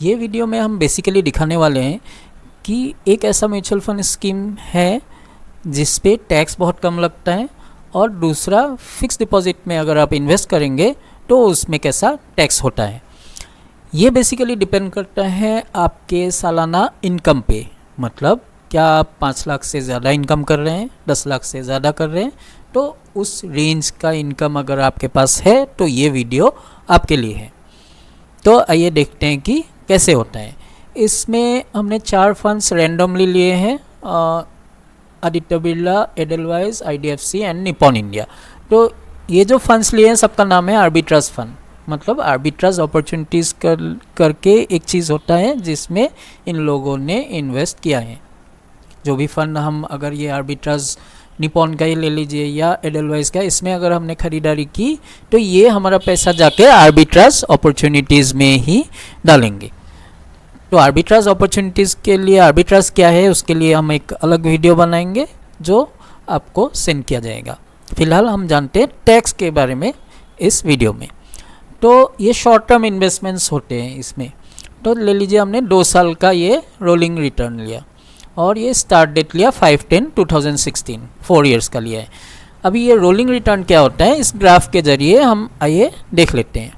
ये वीडियो में हम बेसिकली दिखाने वाले हैं कि एक ऐसा म्यूचुअल फंड स्कीम है जिस पे टैक्स बहुत कम लगता है, और दूसरा फिक्स डिपॉजिट में अगर आप इन्वेस्ट करेंगे तो उसमें कैसा टैक्स होता है। ये बेसिकली डिपेंड करता है आपके सालाना इनकम पे, मतलब क्या आप 5 लाख से ज़्यादा इनकम कर रहे हैं, 10 लाख से ज़्यादा कर रहे हैं, तो उस रेंज का इनकम अगर आपके पास है तो ये वीडियो आपके लिए है। तो आइए देखते हैं कि कैसे होता है। इसमें हमने 4 फंड्स रैंडमली लिए हैं, Aditya Birla, Edelweiss, IDFC and Nippon India. तो ये जो फंड्स लिए हैं सबका नाम है आर्बिट्राज फंड, मतलब आर्बिट्राज अपॉर्चुनिटीज़ करके एक चीज़ होता है जिसमें इन लोगों ने इन्वेस्ट किया है। जो भी फंड हम, अगर ये आर्बिट्राज निपॉन का ही ले लीजिए या एडलवाइज का, इसमें अगर हमने खरीदारी की तो ये हमारा पैसा जाके आर्बिट्राज अपॉर्चुनिटीज़ में ही डालेंगे। तो आर्बिट्राज अपॉर्चुनिटीज़ के लिए आर्बिट्राज क्या है उसके लिए हम एक अलग वीडियो बनाएंगे जो आपको सेंड किया जाएगा। फिलहाल हम जानते हैं टैक्स के बारे में इस वीडियो में। तो ये शॉर्ट टर्म इन्वेस्टमेंट्स होते हैं इसमें। तो ले लीजिए हमने 2 साल का ये रोलिंग रिटर्न लिया और ये स्टार्ट डेट लिया 5/10/2016, 4 इयर्स का लिया है। अभी ये रोलिंग रिटर्न क्या होता है इस ग्राफ के जरिए हम आइए देख लेते हैं।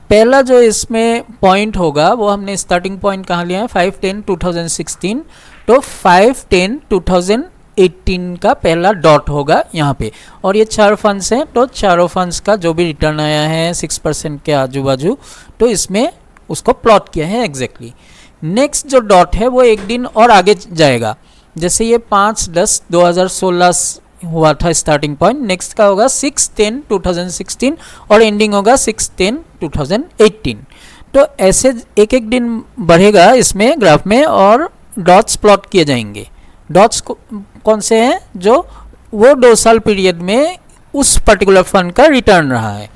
पहला जो इसमें पॉइंट होगा वो हमने स्टार्टिंग पॉइंट कहाँ लिया है, 5/10/2016। तो 5/10/2018 का पहला डॉट होगा यहाँ पे, और ये 4 फंड्स हैं तो चारों फंड्स का जो भी रिटर्न आया है 6% के आजू बाजू, तो इसमें उसको प्लॉट किया है एग्जैक्टली। नेक्स्ट जो डॉट है वो एक दिन और आगे जाएगा, जैसे ये 5/10/2016 हुआ था स्टार्टिंग पॉइंट, नेक्स्ट का होगा 6/10/2016 और एंडिंग होगा 6/10/2018। तो ऐसे एक एक दिन बढ़ेगा इसमें ग्राफ में और डॉट्स प्लॉट किए जाएंगे। डॉट्स कौन से हैं, जो वो 2 साल पीरियड में उस पर्टिकुलर फंड का रिटर्न रहा है।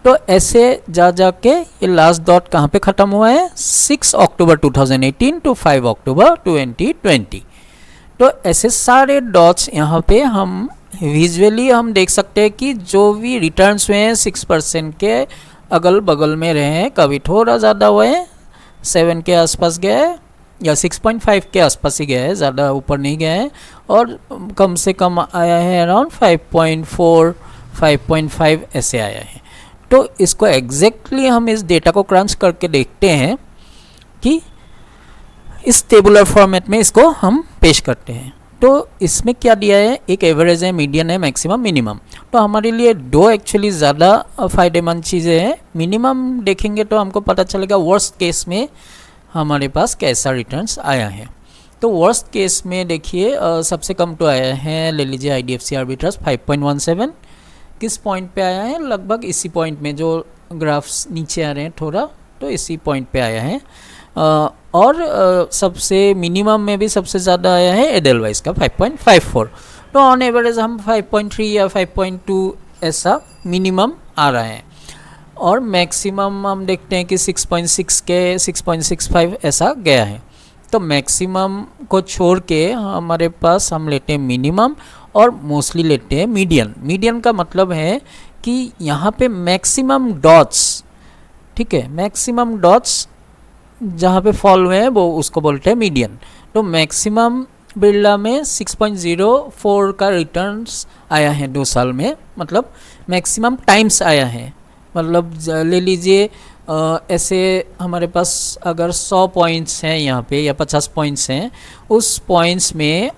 तो ऐसे जा के ये लास्ट डॉट कहाँ पे ख़त्म हुआ है, 6 अक्टूबर 2018 टू 5 अक्टूबर 2020। तो ऐसे सारे डॉट्स यहाँ पे हम विजुअली हम देख सकते हैं कि जो भी रिटर्न्स हुए हैं 6% के अगल बगल में रहे हैं, कभी थोड़ा ज़्यादा हुए हैं 7 के आसपास गया है या 6.5 के आसपास ही गया है, ज़्यादा ऊपर नहीं गया है, और कम से कम आया है अराउंड 5.4 5.5 ऐसे आया है। तो इसको एग्जैक्टली हम इस डेटा को क्रंच करके देखते हैं कि इस टेबुलर फॉर्मेट में इसको हम पेश करते हैं। तो इसमें क्या दिया है, एक एवरेज है, मीडियन है, मैक्सिमम, मिनिमम। तो हमारे लिए 2 एक्चुअली ज़्यादा फ़ायदेमंद चीज़ें हैं। मिनिमम देखेंगे तो हमको पता चलेगा वर्स्ट केस में हमारे पास कैसा रिटर्न्स आया है। तो वर्स्ट केस में देखिए सबसे कम तो आया है, ले लीजिए IDFC आर्बिट्राज 5.17। किस पॉइंट पे आया है, लगभग इसी पॉइंट में, जो ग्राफ्स नीचे आ रहे हैं थोड़ा, तो इसी पॉइंट पे आया है। और सबसे मिनिमम में भी सबसे ज़्यादा आया है एडलवाइज का 5.54। तो ऑन एवरेज हम 5.3 या 5.2 ऐसा मिनिमम आ रहा है, और मैक्सिमम हम देखते हैं कि 6.6 के 6.65 ऐसा गया है। तो मैक्सिमम को छोड़ के हमारे पास हम लेते हैं मिनिमम और मोस्टली लेते हैं मीडियन। मीडियन का मतलब है कि यहाँ पे मैक्सिमम डॉट्स, ठीक है, मैक्सिमम डॉट्स जहाँ पे फॉल हुए हैं वो उसको बोलते हैं मीडियन। तो मैक्सिमम बिरला में 6.04 का रिटर्न्स आया है 2 साल में, मतलब मैक्सिमम टाइम्स आया है। मतलब ले लीजिए ऐसे हमारे पास अगर 100 पॉइंट्स हैं यहाँ पे या 50 पॉइंट्स हैं, उस पॉइंट्स में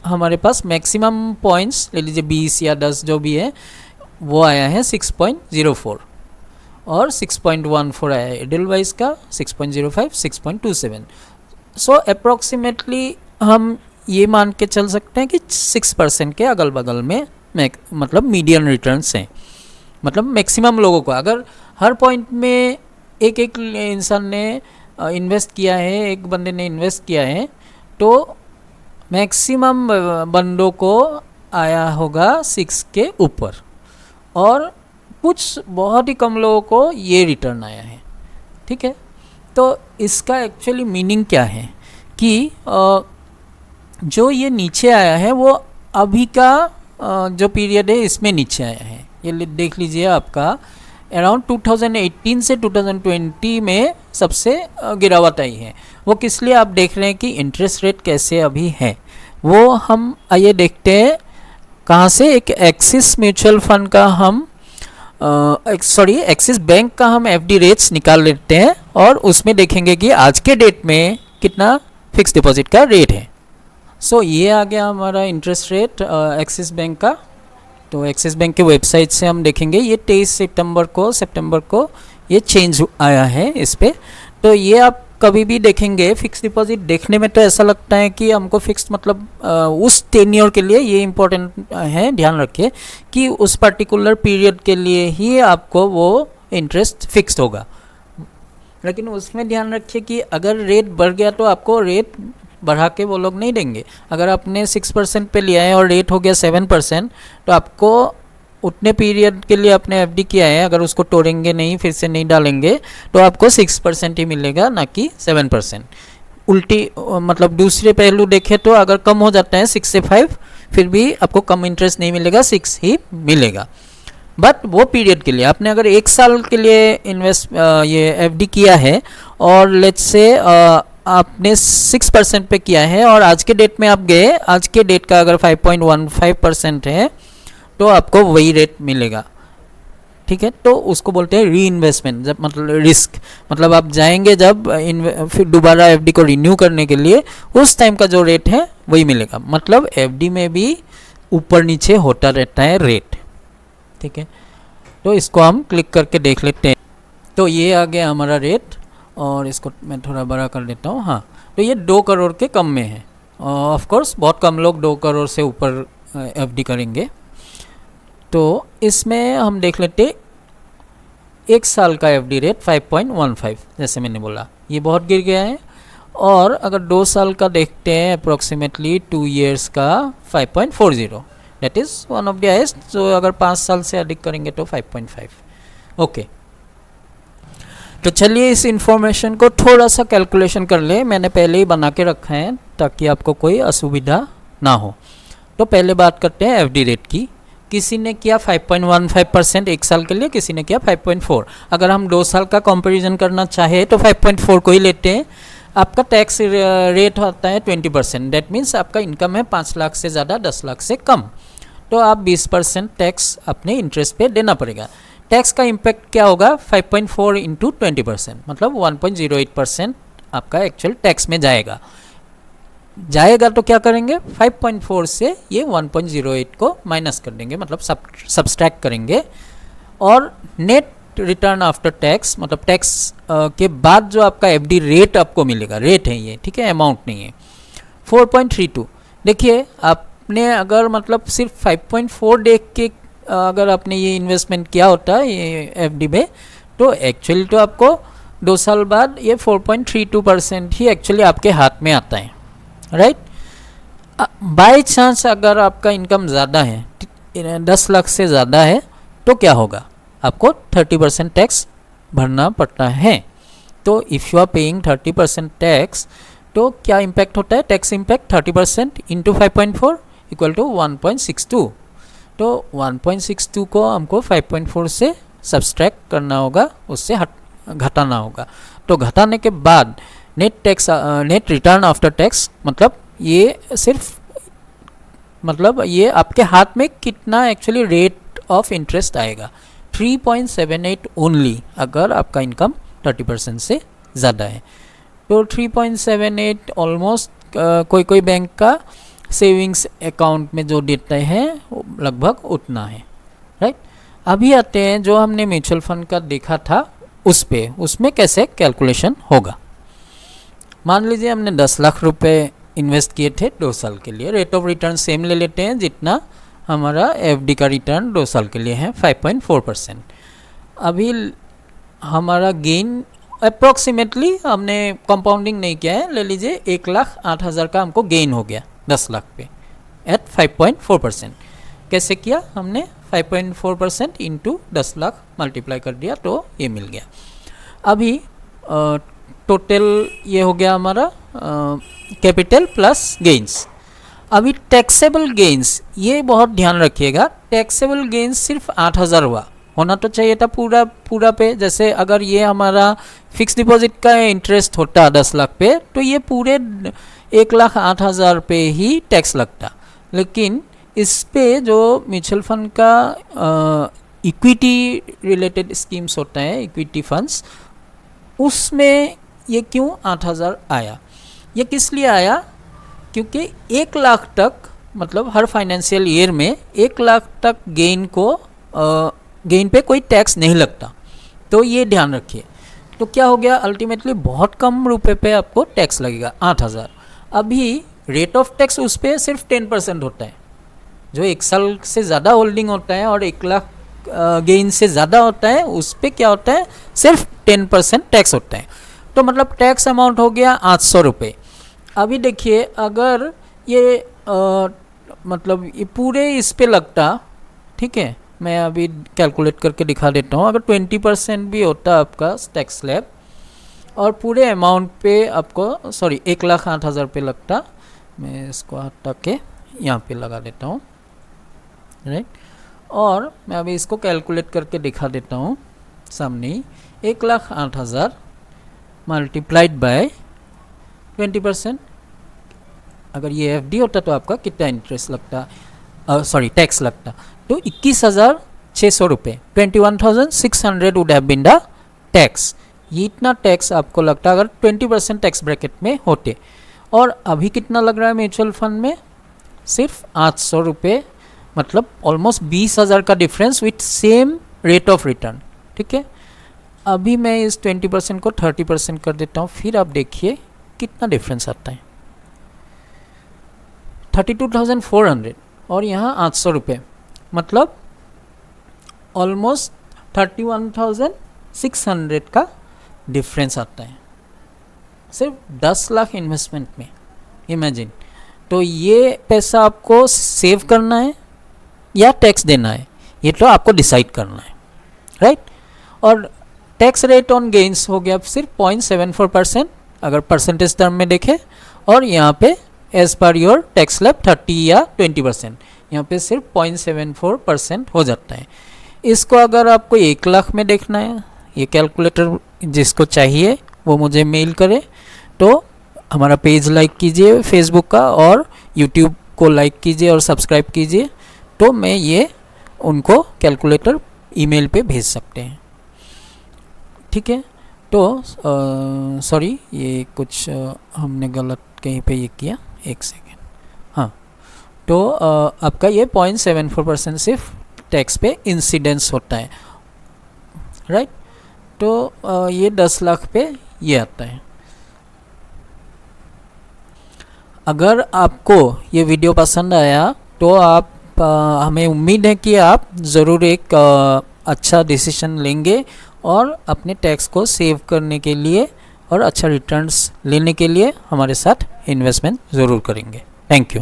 हमारे पास मैक्सिमम पॉइंट्स ले लीजिए 20 या 10 जो भी है वो आया है 6.04, और 6.14 आया है एडलवाइज का, 6.05, 6.27। सो अप्रॉक्सीमेटली हम ये मान के चल सकते हैं कि 6% के अगल बगल में मतलब मीडियन रिटर्न्स हैं। मतलब मैक्सिमम लोगों को, अगर हर पॉइंट में एक इंसान ने इन्वेस्ट किया है, एक बंदे ने इन्वेस्ट किया है, तो मैक्सिमम बंदों को आया होगा 6 के ऊपर, और कुछ बहुत ही कम लोगों को ये रिटर्न आया है। ठीक है, तो इसका एक्चुअली मीनिंग क्या है कि जो ये नीचे आया है वो अभी का जो पीरियड है इसमें नीचे आया है। ये देख लीजिए आपका अराउंड 2018 से 2020 में सबसे गिरावट आई है। वो किस लिए आप देख रहे हैं कि इंटरेस्ट रेट कैसे अभी है, वो हम आइए देखते हैं कहाँ से। एक एक्सिस म्यूचुअल फंड का हम एक्सिस बैंक का हम एफडी रेट्स निकाल लेते हैं और उसमें देखेंगे कि आज के डेट में कितना फिक्स डिपॉजिट का रेट है। सो ये आ गया हमारा इंटरेस्ट रेट एक्सिस बैंक का। तो एक्सिस बैंक के वेबसाइट से हम देखेंगे, ये 23 सितंबर को ये चेंज आया है इस पर। तो ये आप कभी भी देखेंगे फिक्स डिपॉजिट देखने में तो ऐसा लगता है कि हमको फिक्स मतलब उस टेन्योर के लिए, ये इम्पोर्टेंट है, ध्यान रखिए कि उस पर्टिकुलर पीरियड के लिए ही आपको वो इंटरेस्ट फिक्स्ड होगा। लेकिन उसमें ध्यान रखिए कि अगर रेट बढ़ गया तो आपको रेट बढ़ा के वो लोग नहीं देंगे। अगर आपने 6% पे लिया है और रेट हो गया 7%, तो आपको उतने पीरियड के लिए आपने एफडी किया है, अगर उसको तोड़ेंगे नहीं, फिर से नहीं डालेंगे, तो आपको 6% ही मिलेगा, ना कि 7%। उल्टी मतलब दूसरे पहलू देखें तो अगर कम हो जाता है 6 से 5, फिर भी आपको कम इंटरेस्ट नहीं मिलेगा, 6 ही मिलेगा। बट वो पीरियड के लिए आपने अगर 1 साल के लिए ये एफडी किया है और लेट्स से आपने 6% पे किया है और आज के डेट में आप गए, आज के डेट का अगर 5.15% है तो आपको वही रेट मिलेगा, ठीक है। तो उसको बोलते हैं री इन्वेस्टमेंट, जब मतलब रिस्क, मतलब आप जाएंगे जब फिर दोबारा एफडी को रिन्यू करने के लिए, उस टाइम का जो रेट है वही मिलेगा। मतलब एफडी में भी ऊपर नीचे होता रहता है रेट, ठीक है। तो इसको हम क्लिक करके देख लेते हैं। तो ये आ गया हमारा रेट और इसको मैं थोड़ा बड़ा कर देता हूँ। हाँ, तो ये 2 करोड़ के कम में है। ऑफ कोर्स बहुत कम लोग 2 करोड़ से ऊपर एफडी करेंगे। तो इसमें हम देख लेते 1 साल का एफडी रेट 5.15, जैसे मैंने बोला ये बहुत गिर गया है। और अगर 2 साल का देखते हैं अप्रोक्सीमेटली 2 इयर्स का 5.40, that is one of the highest. तो अगर 5 साल से अधिक करेंगे तो 5.5। ओके, तो चलिए इस इंफॉर्मेशन को थोड़ा सा कैलकुलेशन कर ले। मैंने पहले ही बना के रखा है ताकि आपको कोई असुविधा ना हो। तो पहले बात करते हैं एफडी रेट की। किसी ने किया 5.15% 1 साल के लिए, किसी ने किया 5.4। अगर हम 2 साल का कंपैरिजन करना चाहे तो 5.4 को ही लेते हैं। आपका टैक्स रेट होता है 20%, दैट मीन्स आपका इनकम है 5 लाख से ज़्यादा 10 लाख से कम, तो आप 20% टैक्स अपने इंटरेस्ट पे देना पड़ेगा। टैक्स का इम्पैक्ट क्या होगा, 5.4 इंटू 20%, मतलब 1.08% आपका एक्चुअल टैक्स में जाएगा। तो क्या करेंगे, 5.4 से ये 1.08 को माइनस कर देंगे, मतलब सब्सट्रैक्ट करेंगे। और नेट रिटर्न आफ्टर टैक्स, मतलब टैक्स के बाद जो आपका एफडी रेट आपको मिलेगा, रेट है ये, ठीक है, अमाउंट नहीं है, 4.32। देखिए आपने अगर मतलब सिर्फ 5.4 देख के अगर आपने ये इन्वेस्टमेंट किया होता ये एफडी में, तो एक्चुअली तो आपको 2 साल बाद ये 4.32% ही एक्चुअली आपके हाथ में आता है, राइट। बाय चांस अगर आपका इनकम ज़्यादा है, 10 लाख से ज़्यादा है, तो क्या होगा, आपको 30% टैक्स भरना पड़ता है। तो if you are paying 30% tax, तो क्या इम्पैक्ट होता है, tax impact 30% into 5.4 equal to 1.62। तो 1.62 को हमको 5.4 से सब्सट्रैक्ट करना होगा, उससे घटाना होगा। तो घटाने के बाद नेट रिटर्न आफ्टर टैक्स, मतलब ये सिर्फ मतलब ये आपके हाथ में कितना एक्चुअली रेट ऑफ इंटरेस्ट आएगा, 3.78 ओनली, अगर आपका इनकम 30% से ज़्यादा है। तो 3.78 ऑलमोस्ट कोई बैंक का सेविंग्स अकाउंट में जो देते हैं लगभग उतना है, राइट। अभी आते हैं जो हमने म्यूचुअल फंड का देखा था उसमें कैसे कैलकुलेशन होगा। मान लीजिए हमने 10 लाख रुपए इन्वेस्ट किए थे 2 साल के लिए, रेट ऑफ रिटर्न सेम ले लेते हैं जितना हमारा एफडी का रिटर्न 2 साल के लिए है, 5.4%। अभी हमारा गेन अप्रॉक्सीमेटली, हमने कंपाउंडिंग नहीं किया है, ले लीजिए 1,08,000 का हमको गेन हो गया 10 लाख पे एट 5.4%। कैसे किया हमने, 5.4% इंटू 10 लाख मल्टीप्लाई कर दिया तो ये मिल गया। अभी टोटल ये हो गया हमारा कैपिटल प्लस गेंस। अभी टैक्सेबल गेंस, ये बहुत ध्यान रखिएगा, टैक्सेबल गेंस सिर्फ 8,000 हुआ, होना तो चाहिए था पूरा पूरा पे। जैसे अगर ये हमारा फिक्स डिपॉजिट का इंटरेस्ट होता 10 लाख पे, तो ये पूरे 1,08,000 पे ही टैक्स लगता। लेकिन इस पे जो म्यूचुअल फंड का इक्विटी रिलेटेड स्कीम्स होता है, इक्विटी फंड्स, उसमें ये क्यों 8,000 आया? ये किस लिए आया? क्योंकि 1 लाख तक, मतलब हर फाइनेंशियल ईयर में 1 लाख तक गेन पे कोई टैक्स नहीं लगता। तो ये ध्यान रखिए। तो क्या हो गया, अल्टीमेटली बहुत कम रुपए पे आपको टैक्स लगेगा 8,000। अभी रेट ऑफ टैक्स उस पर सिर्फ 10% होता है। जो 1 साल से ज़्यादा होल्डिंग होता है और 1 लाख गेन से ज़्यादा होता है, उस पर क्या होता है, सिर्फ 10% टैक्स होता है। तो मतलब टैक्स अमाउंट हो गया 800 रुपये। अभी देखिए, अगर ये मतलब ये पूरे इस पे लगता, ठीक है, मैं अभी कैलकुलेट करके दिखा देता हूँ। अगर 20% भी होता आपका टैक्स स्लैब और पूरे अमाउंट पे आपको 1,08,000 पे लगता, मैं इसको हटा के यहाँ पे लगा देता हूँ, राइट। और मैं अभी इसको कैलकुलेट करके दिखा देता हूँ सामने ही। 1,08,000 मल्टीप्लाइड बाय 20%। अगर ये एफडी होता तो आपका कितना इंटरेस्ट लगता, टैक्स लगता, तो 21,600 रुपये, 21,600 would have been the tax. ये इतना टैक्स आपको लगता अगर 20% टैक्स ब्रैकेट में होते। और अभी कितना लग रहा है म्यूचुअल फंड में? सिर्फ 800 रुपये, मतलब ऑलमोस्ट 20,000 का difference with same rate of return, ठीक है। अभी मैं इस 20% को 30% कर देता हूँ, फिर आप देखिए कितना डिफरेंस आता है। 32,400 और यहाँ 800 रुपये, मतलब ऑलमोस्ट 31,600 का डिफरेंस आता है सिर्फ 10 लाख इन्वेस्टमेंट में। इमेजिन। तो ये पैसा आपको सेव करना है या टैक्स देना है, ये तो आपको डिसाइड करना है, राइट। और टैक्स रेट ऑन गेन्स हो गया सिर्फ 0.74% अगर परसेंटेज टर्म में देखें, और यहाँ पे as per your tax slab 30 या 20%, यहाँ पे सिर्फ 0.74% हो जाता है। इसको अगर आपको 1 लाख में देखना है, ये कैलकुलेटर जिसको चाहिए वो मुझे मेल करे। तो हमारा पेज लाइक कीजिए फेसबुक का, और यूट्यूब को लाइक कीजिए और सब्सक्राइब कीजिए, तो मैं ये उनको कैलकुलेटर ईमेल पे भेज सकते हैं, ठीक है। तो सॉरी, ये कुछ हमने गलत कहीं पे ये किया, 1 सेकेंड। हाँ, तो आपका ये 0.74% सिर्फ टैक्स पे इंसिडेंस होता है, राइट। तो ये 10 लाख पे ये आता है। अगर आपको ये वीडियो पसंद आया तो आप हमें उम्मीद है कि आप ज़रूर एक अच्छा डिसीजन लेंगे और अपने टैक्स को सेव करने के लिए और अच्छा रिटर्न्स लेने के लिए हमारे साथ इन्वेस्टमेंट ज़रूर करेंगे। Thank you.